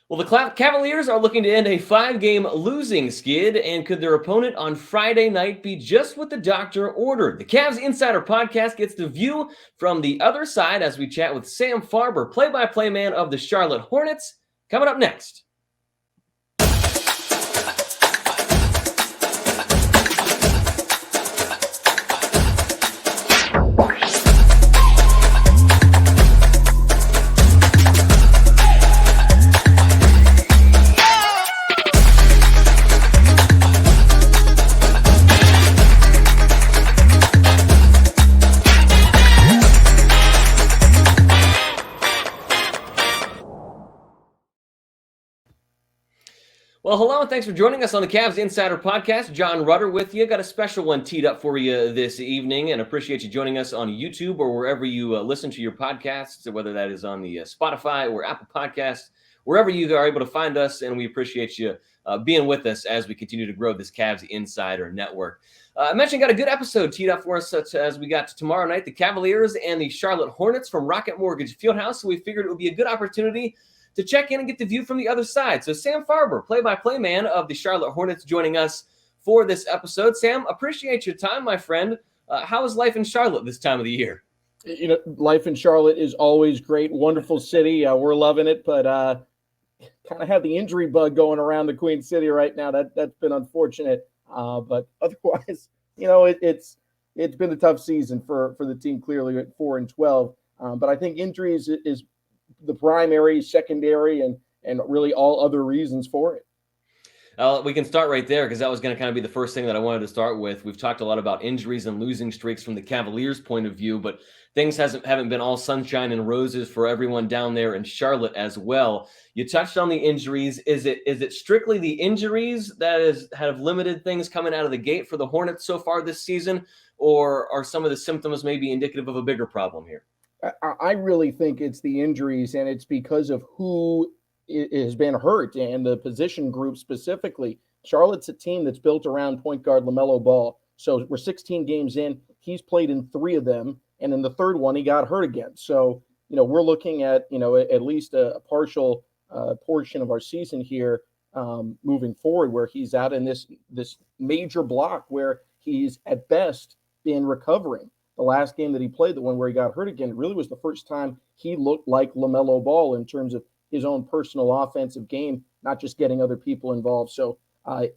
Well, the Cavaliers are looking to end a five-game losing skid, and could their opponent on Friday night be just what the doctor ordered? The Cavs Insider Podcast gets the view from the other side as we chat with Sam Farber, play-by-play man of the Charlotte Hornets, coming up next. Well, hello, and thanks for joining us on the Cavs Insider Podcast. John Rutter with you. Got a special one teed up for you this evening, and appreciate you joining us on YouTube or wherever you listen to your podcasts, whether that is on the Spotify or Apple Podcasts, wherever you are able to find us, and we appreciate you being with us as we continue to grow this Cavs Insider Network. I mentioned got a good episode teed up for us, such as we got tomorrow night, the Cavaliers and the Charlotte Hornets from Rocket Mortgage Fieldhouse, so we figured it would be a good opportunity to check in and get the view from the other side. So Sam Farber, play-by-play man of the Charlotte Hornets, joining us for this episode. Sam, appreciate your time, my friend. How is life in Charlotte this time of the year? You know, life in Charlotte is always great. Wonderful city. We're loving it, but kind of have the injury bug going around the Queen City right now. That's been unfortunate. But otherwise, you know, it's been a tough season for the team, clearly at 4-12. But I think injuries is the primary, secondary, and really all other reasons for it. We can start right there because that was going to kind of be the first thing that I wanted to start with. We've talked a lot about injuries and losing streaks from the Cavaliers' point of view, but things haven't been all sunshine and roses for everyone down there in Charlotte as well. You touched on the injuries. Is it strictly the injuries that have limited things coming out of the gate for the Hornets so far this season, or are some of the symptoms maybe indicative of a bigger problem here? I really think it's the injuries, and it's because of who has been hurt and the position group specifically. Charlotte's a team that's built around point guard LaMelo Ball. So we're 16 games in. He's played in 3 of them, and in the third one, he got hurt again. So, you know, we're looking at, you know, at least a partial portion of our season here moving forward where he's out in this major block where he's at best been recovering. The last game that he played, the one where he got hurt again, really was the first time he looked like LaMelo Ball in terms of his own personal offensive game, not just getting other people involved. So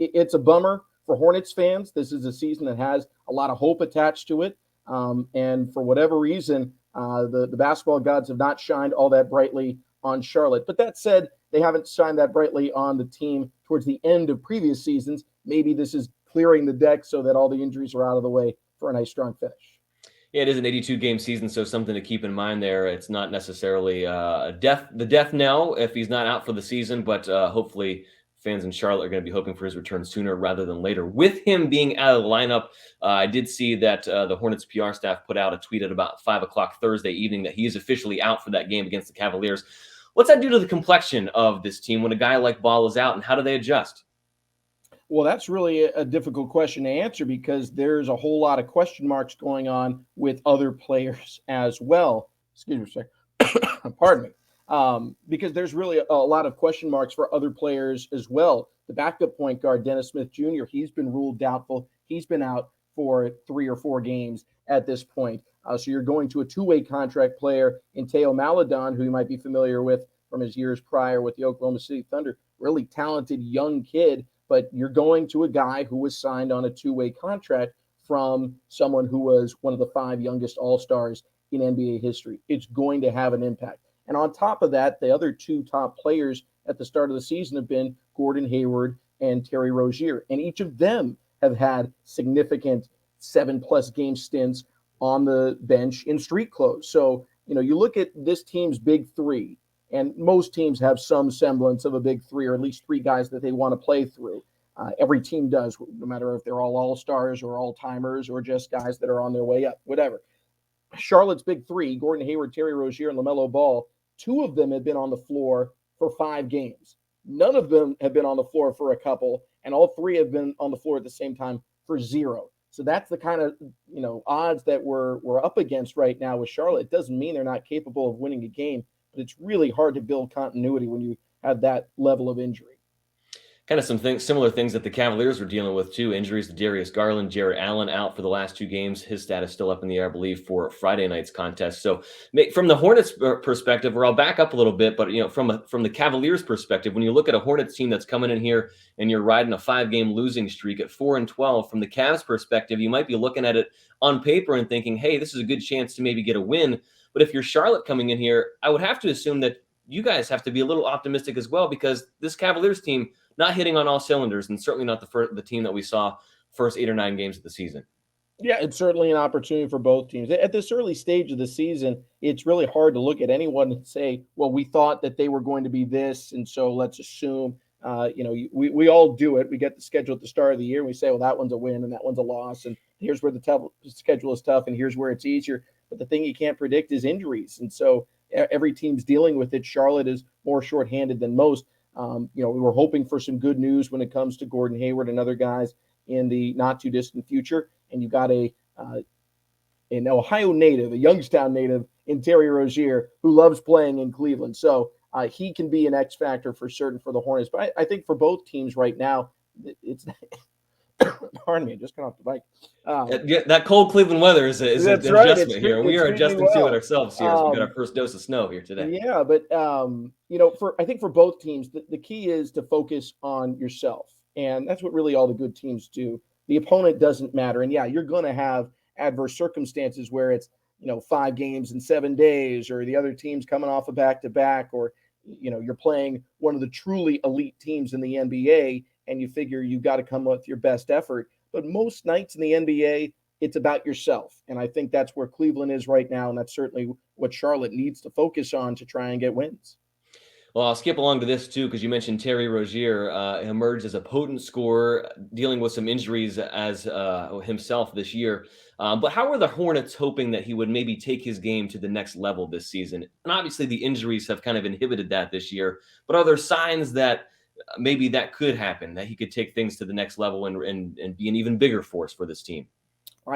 it's a bummer for Hornets fans. This is a season that has a lot of hope attached to it. And for whatever reason, the basketball gods have not shined all that brightly on Charlotte. But that said, they haven't shined that brightly on the team towards the end of previous seasons. Maybe this is clearing the deck so that all the injuries are out of the way for a nice, strong finish. Yeah, it is an 82-game season, so something to keep in mind there. It's not necessarily the death knell if he's not out for the season, but hopefully fans in Charlotte are going to be hoping for his return sooner rather than later. With him being out of the lineup, I did see that the Hornets PR staff put out a tweet at about 5 o'clock Thursday evening that he is officially out for that game against the Cavaliers. What's that do to the complexion of this team when a guy like Ball is out, and how do they adjust? Well, that's really a difficult question to answer because there's a whole lot of question marks going on with other players as well. Excuse me a second. Pardon me. Because there's really a lot of question marks for other players as well. The backup point guard, Dennis Smith Jr., he's been ruled doubtful. He's been out for 3 or 4 games at this point. So you're going to a two-way contract player in Teo Maledon, who you might be familiar with from his years prior with the Oklahoma City Thunder. Really talented young kid. But you're going to a guy who was signed on a two-way contract from someone who was one of the 5 youngest All-Stars in NBA history. It's going to have an impact. And on top of that, the other 2 top players at the start of the season have been Gordon Hayward and Terry Rozier. And each of them have had significant 7+ game stints on the bench in street clothes. So, you know, you look at this team's big 3, and most teams have some semblance of a big 3 or at least 3 guys that they want to play through. Every team does, no matter if they're all-stars or all-timers or just guys that are on their way up, whatever. Charlotte's big 3, Gordon Hayward, Terry Rozier, and LaMelo Ball, 2 of them have been on the floor for 5 games. None of them have been on the floor for a couple, and all 3 have been on the floor at the same time for 0. So that's the kind of, you know, odds that we're up against right now with Charlotte. It doesn't mean they're not capable of winning a game, but it's really hard to build continuity when you have that level of injury. Kind of some similar things that the Cavaliers were dealing with too. Injuries to Darius Garland, Jarrett Allen out for the last 2 games. His status still up in the air, I believe, for Friday night's contest. So, from the Hornets perspective, where I'll back up a little bit, but from the Cavaliers perspective, when you look at a Hornets team that's coming in here and you're riding a 5-game losing streak at 4-12, from the Cavs perspective, you might be looking at it on paper and thinking, "Hey, this is a good chance to maybe get a win." But if you're Charlotte coming in here, I would have to assume that you guys have to be a little optimistic as well, because this Cavaliers team not hitting on all cylinders, and certainly not the team that we saw first 8 or 9 games of the season. Yeah, it's certainly an opportunity for both teams. At this early stage of the season, it's really hard to look at anyone and say, well, we thought that they were going to be this, and so let's assume, we all do it. We get the schedule at the start of the year, and we say, well, that one's a win and that one's a loss, and here's where the schedule is tough, and here's where it's easier. But the thing you can't predict is injuries, and so every team's dealing with it. Charlotte is more shorthanded than most. We were hoping for some good news when it comes to Gordon Hayward and other guys in the not too distant future. And you got an Ohio native, a Youngstown native in Terry Rozier, who loves playing in Cleveland. So he can be an X factor for certain for the Hornets. But I think for both teams right now, it's pardon me, I just got off the bike. That cold Cleveland weather is an adjustment here. We are adjusting to it ourselves here as we got our first dose of snow here today. Yeah, but I think for both teams, the key is to focus on yourself, and that's what really all the good teams do. The opponent doesn't matter, and yeah, you're going to have adverse circumstances where it's 5 games in 7 days, or the other team's coming off a back-to-back, or you're playing one of the truly elite teams in the NBA, and you figure you've got to come with your best effort. But most nights in the NBA, it's about yourself. And I think that's where Cleveland is right now. And that's certainly what Charlotte needs to focus on to try and get wins. Well, I'll skip along to this too, because you mentioned Terry Rozier emerged as a potent scorer, dealing with some injuries as himself this year. But how are the Hornets hoping that he would maybe take his game to the next level this season? And obviously the injuries have kind of inhibited that this year. But are there signs that maybe that could happen, that he could take things to the next level and be an even bigger force for this team?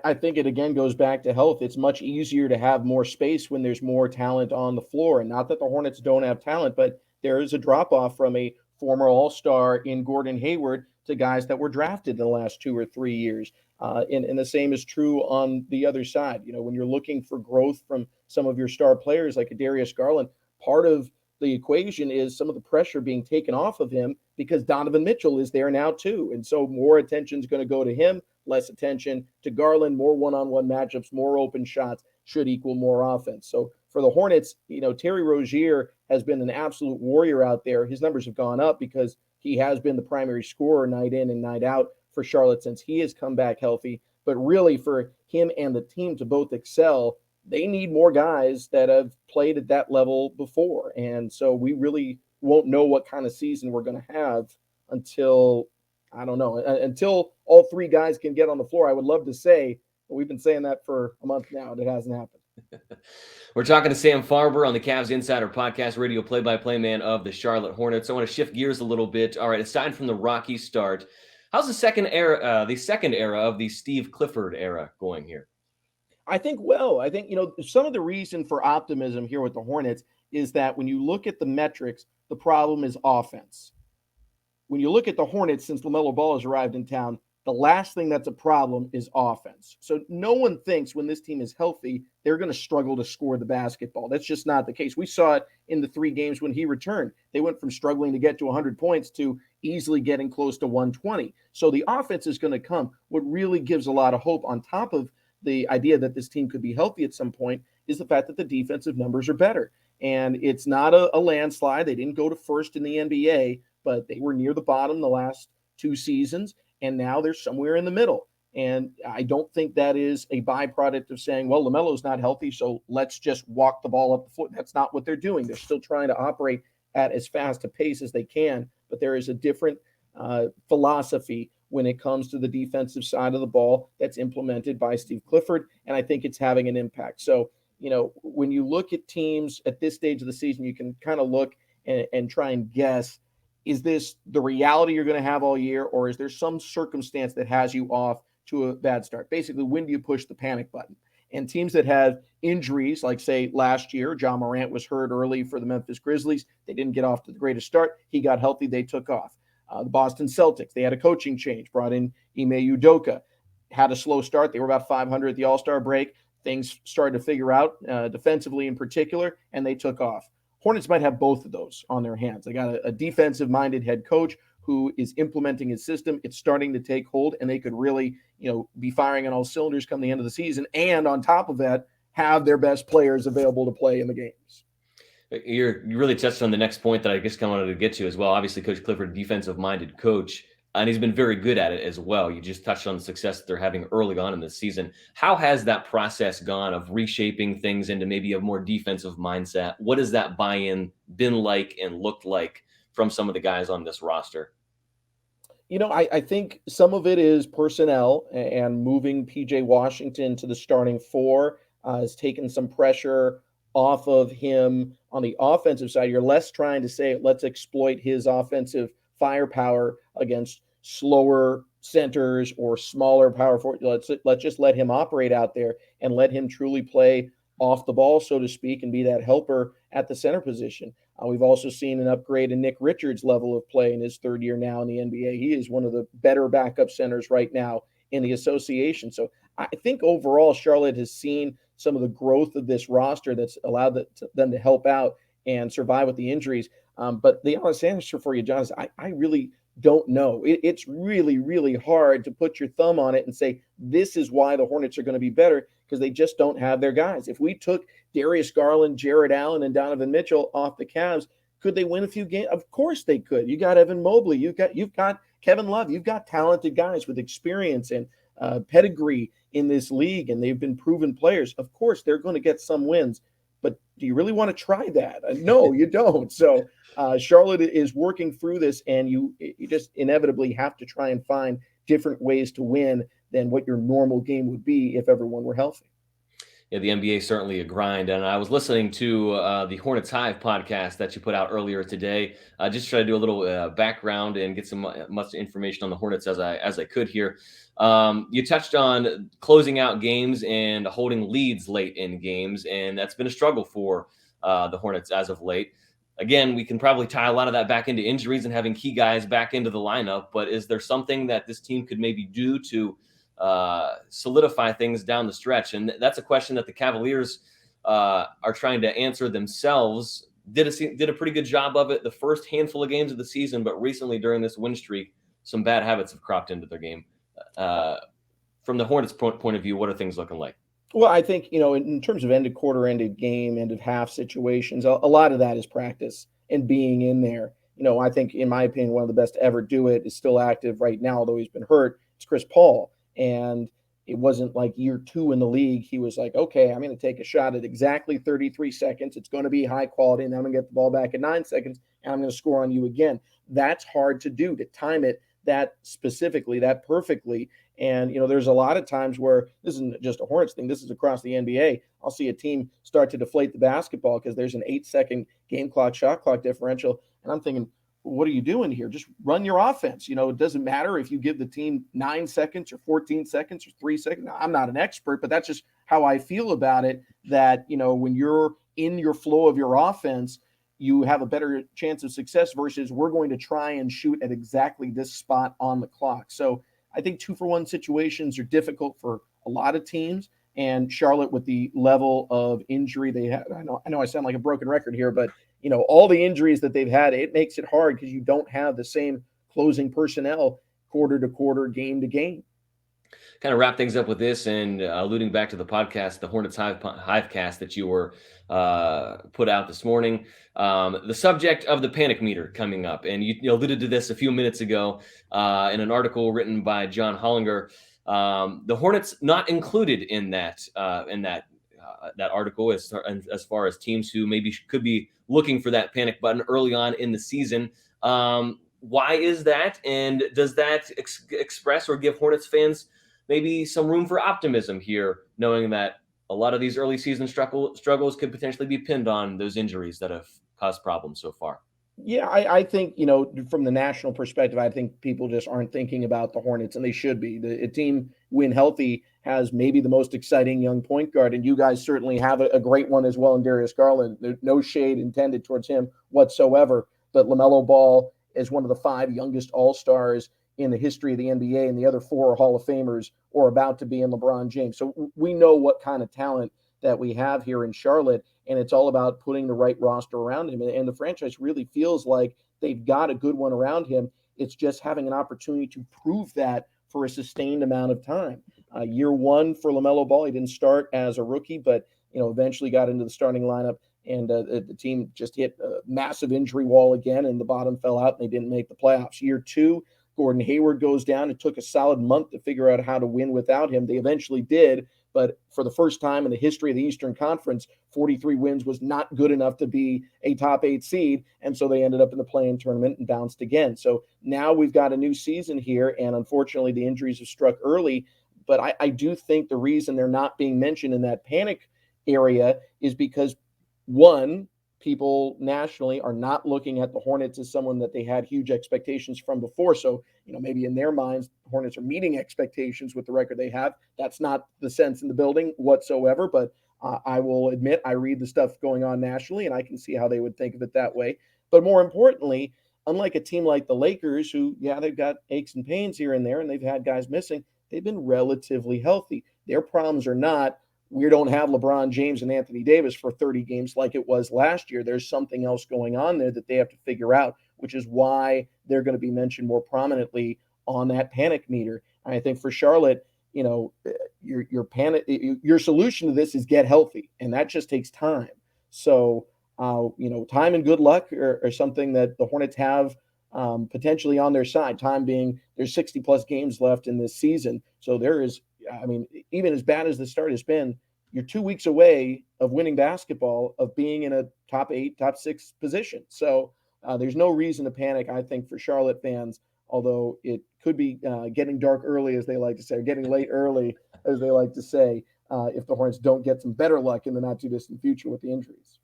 I think it again goes back to health. It's much easier to have more space when there's more talent on the floor. And not that the Hornets don't have talent, but there is a drop off from a former All-Star in Gordon Hayward to guys that were drafted in the last 2 or 3 years. And the same is true on the other side. When you're looking for growth from some of your star players like a Darius Garland, part of the equation is some of the pressure being taken off of him because Donovan Mitchell is there now too. And so more attention is going to go to him, less attention to Garland, more one-on-one matchups, more open shots should equal more offense. So for the Hornets, Terry Rozier has been an absolute warrior out there. His numbers have gone up because he has been the primary scorer night in and night out for Charlotte since he has come back healthy. But really for him and the team to both excel, they need more guys that have played at that level before. And so we really won't know what kind of season we're going to have until, I don't know, until all 3 guys can get on the floor. I would love to say, but we've been saying that for a month now, and it hasn't happened. We're talking to Sam Farber on the Cavs Insider Podcast, radio play-by-play man of the Charlotte Hornets. I want to shift gears a little bit. All right, aside from the rocky start, how's the second era of the Steve Clifford era going here? I think, some of the reason for optimism here with the Hornets is that when you look at the metrics, the problem is offense. When you look at the Hornets, since LaMelo Ball has arrived in town, the last thing that's a problem is offense. So no one thinks when this team is healthy, they're going to struggle to score the basketball. That's just not the case. We saw it in the 3 games when he returned. They went from struggling to get to 100 points to easily getting close to 120. So the offense is going to come. What really gives a lot of hope on top of the idea that this team could be healthy at some point is the fact that the defensive numbers are better. And it's not a landslide. They didn't go to first in the NBA, but they were near the bottom the last 2 seasons. And now they're somewhere in the middle. And I don't think that is a byproduct of saying, well, LaMelo's not healthy, so let's just walk the ball up the floor. That's not what they're doing. They're still trying to operate at as fast a pace as they can. But there is a different philosophy when it comes to the defensive side of the ball that's implemented by Steve Clifford. And I think it's having an impact. So, when you look at teams at this stage of the season, you can kind of look and try and guess, is this the reality you're going to have all year, or is there some circumstance that has you off to a bad start? Basically, when do you push the panic button? And teams that have injuries, like say last year, John Morant was hurt early for the Memphis Grizzlies. They didn't get off to the greatest start. He got healthy. They took off. The Boston Celtics, they had a coaching change, brought in Ime Udoka, had a slow start. They were about 500 at the All-Star break. Things started to figure out defensively in particular, and they took off. Hornets might have both of those on their hands. They got a defensive-minded head coach who is implementing his system. It's starting to take hold, and they could really, be firing on all cylinders come the end of the season. And on top of that, have their best players available to play in the games. You really touched on the next point that I guess I wanted to get to as well. Obviously, Coach Clifford, defensive-minded coach, and he's been very good at it as well. You just touched on the success that they're having early on in the season. How has that process gone of reshaping things into maybe a more defensive mindset? What has that buy-in been like and looked like from some of the guys on this roster? I think some of it is personnel, and moving PJ Washington to the starting four has taken some pressure off of him on the offensive side. You're less trying to say, let's exploit his offensive firepower against slower centers or smaller power forward. Let's just let him operate out there and let him truly play off the ball, so to speak, and be that helper at the center position. We've also seen an upgrade in Nick Richards' level of play in his third year now in the NBA. He is one of the better backup centers right now in the association. So I think overall, Charlotte has seen some of the growth of this roster that's allowed them to help out and survive with the injuries. But the honest answer for you, John, is I really don't know. It's really, really hard to put your thumb on it and say, this is why the Hornets are going to be better, because they just don't have their guys. If we took Darius Garland, Jared Allen, and Donovan Mitchell off the Cavs, could they win a few games? Of course they could. You got Evan Mobley. You've got Kevin Love. You've got talented guys with experience and pedigree in this league, and they've been proven players. Of course, they're going to get some wins. But do you really want to try that? No, you don't. So Charlotte is working through this, and you just inevitably have to try and find different ways to win than what your normal game would be if everyone were healthy. Yeah, the NBA is certainly a grind. And I was listening to the Hornets Hive podcast that you put out earlier today. Just try to do a little background and get some much information on the Hornets as I could here. You touched on closing out games and holding leads late in games, and that's been a struggle for the Hornets as of late. Again, we can probably tie a lot of that back into injuries and having key guys back into the lineup, but is there something that this team could maybe do to solidify things down the stretch? And that's a question that the Cavaliers are trying to answer themselves. Did a pretty good job of it the first handful of games of the season, but recently during this win streak, some bad habits have cropped into their game. From the Hornets' point of view, what are things looking like? Well, I think, in terms of end of quarter, end of game, end of half situations, a lot of that is practice and being in there. I think, in my opinion, one of the best to ever do it is still active right now, although he's been hurt. It's Chris Paul. And it wasn't like year 2 in the league. He was like, okay, I'm going to take a shot at exactly 33 seconds. It's going to be high quality, and then I'm going to get the ball back at 9 seconds, and I'm going to score on you again. That's hard to do, to time it that specifically, that perfectly. And, there's a lot of times where this isn't just a Hornets thing. This is across the NBA. I'll see a team start to deflate the basketball because there's an 8-second game clock, shot clock differential. And I'm thinking, what are you doing here? Just run your offense. It doesn't matter if you give the team 9 seconds or 14 seconds or 3 seconds. Now, I'm not an expert, but that's just how I feel about it, that, when you're in your flow of your offense, you have a better chance of success versus we're going to try and shoot at exactly this spot on the clock. So I think 2-for-1 situations are difficult for a lot of teams. And Charlotte, with the level of injury they had, I know I sound like a broken record here, but all the injuries that they've had, it makes it hard because you don't have the same closing personnel quarter to quarter, game to game. Kind of wrap things up with this, and alluding back to the podcast, the Hornets Hivecast that you were put out this morning. The subject of the panic meter coming up, and you alluded to this a few minutes ago in an article written by John Hollinger. The Hornets not included in that article as far as teams who maybe could be looking for that panic button early on in the season. Why is that? And does that express or give Hornets fans maybe some room for optimism here, knowing that a lot of these early season struggles could potentially be pinned on those injuries that have caused problems so far? Yeah, I think, from the national perspective, I think people just aren't thinking about the Hornets, and they should be. The team, when healthy, has maybe the most exciting young point guard, and you guys certainly have a great one as well in Darius Garland. There's no shade intended towards him whatsoever, but LaMelo Ball is one of the 5 youngest All-Stars in the history of the NBA, and the other 4 are Hall of Famers or about to be in LeBron James. So we know what kind of talent that we have here in Charlotte, and it's all about putting the right roster around him. And the franchise really feels like they've got a good one around him. It's just having an opportunity to prove that for a sustained amount of time. Year 1 for LaMelo Ball, he didn't start as a rookie, but eventually got into the starting lineup, and the team just hit a massive injury wall again, and the bottom fell out, and they didn't make the playoffs. Year 2, Gordon Hayward goes down. It took a solid month to figure out how to win without him. They eventually did, but for the first time in the history of the Eastern Conference, 43 wins was not good enough to be a top 8 seed, and so they ended up in the play-in tournament and bounced again. So now we've got a new season here, and unfortunately the injuries have struck early, but I do think the reason they're not being mentioned in that panic area is because, one, people nationally are not looking at the Hornets as someone that they had huge expectations from before. So, maybe in their minds, the Hornets are meeting expectations with the record they have. That's not the sense in the building whatsoever, but I will admit I read the stuff going on nationally, and I can see how they would think of it that way. But more importantly, unlike a team like the Lakers, who, they've got aches and pains here and there, and they've had guys missing, they've been relatively healthy. Their problems are not, we don't have LeBron James and Anthony Davis for 30 games like it was last year. There's something else going on there that they have to figure out, which is why they're going to be mentioned more prominently on that panic meter. And I think for Charlotte, your solution to this is get healthy, and that just takes time. So, time and good luck are something that the Hornets have potentially on their side. Time being, there's 60 plus games left in this season. So there is, even as bad as the start has been, you're 2 weeks away of winning basketball, of being in a top 8, top 6 position. So there's no reason to panic, I think, for Charlotte fans, although it could be getting dark early, as they like to say, or getting late early, as they like to say, if the Hornets don't get some better luck in the not too distant future with the injuries.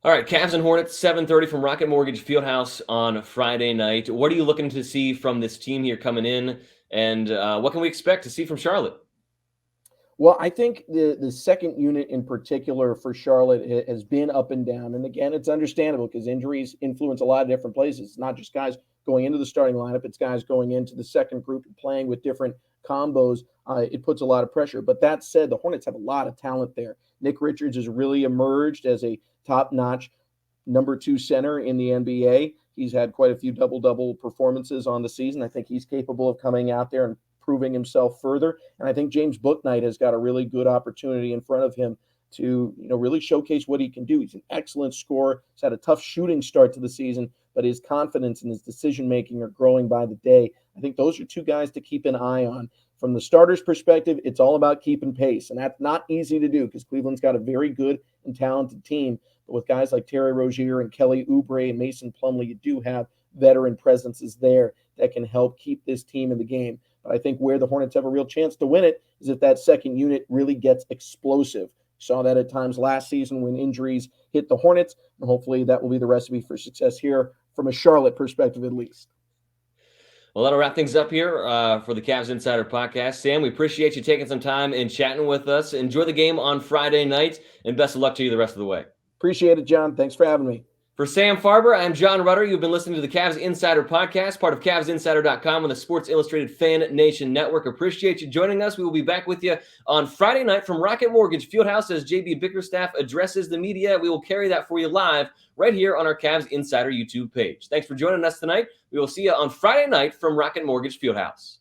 All right, Cavs and Hornets, 7:30 from Rocket Mortgage Fieldhouse on Friday night. What are you looking to see from this team here coming in, and what can we expect to see from Charlotte? Well, I think the second unit in particular for Charlotte has been up and down. And again, it's understandable because injuries influence a lot of different places. It's not just guys going into the starting lineup, it's guys going into the second group and playing with different combos. It puts a lot of pressure. But that said, the Hornets have a lot of talent there. Nick Richards has really emerged as a top-notch number 2 center in the NBA. He's had quite a few double-double performances on the season. I think he's capable of coming out there and proving himself further. And I think James Bouknight has got a really good opportunity in front of him to, really showcase what he can do. He's an excellent scorer. He's had a tough shooting start to the season, but his confidence and his decision-making are growing by the day. I think those are 2 guys to keep an eye on. From the starter's perspective, it's all about keeping pace, and that's not easy to do because Cleveland's got a very good and talented team. But with guys like Terry Rozier and Kelly Oubre and Mason Plumlee, you do have veteran presences there that can help keep this team in the game. But I think where the Hornets have a real chance to win it is if that second unit really gets explosive. Saw that at times last season when injuries hit the Hornets, and hopefully that will be the recipe for success here from a Charlotte perspective at least. Well, that'll wrap things up here for the Cavs Insider Podcast. Sam, we appreciate you taking some time and chatting with us. Enjoy the game on Friday night, and best of luck to you the rest of the way. Appreciate it, John. Thanks for having me. For Sam Farber, I'm John Rutter. You've been listening to the Cavs Insider Podcast, part of CavsInsider.com and the Sports Illustrated FanNation Network. Appreciate you joining us. We will be back with you on Friday night from Rocket Mortgage Fieldhouse as JB Bickerstaff addresses the media. We will carry that for you live right here on our Cavs Insider YouTube page. Thanks for joining us tonight. We will see you on Friday night from Rocket Mortgage Fieldhouse.